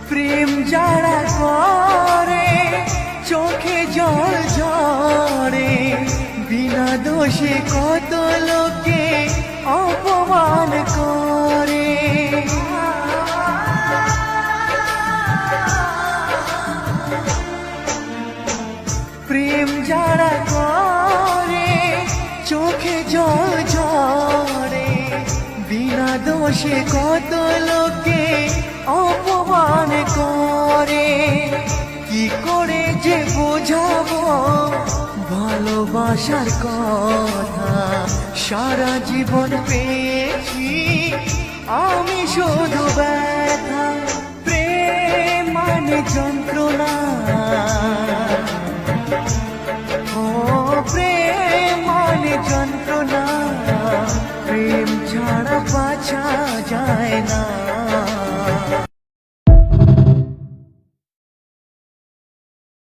প্রেম যারা করে চোখে জল ঝরে, বিনা দোষে কত লোকে অপমান করে। প্রেম যারা করে চোখে জল ঝরে, বিনা দোষে কত লোকে অপমান করে। কি করে যে বোঝাবো ভালোবাসার কথা, সারা জীবন পেয়েছি আমি শুধু ব্যথা। প্রেম মানে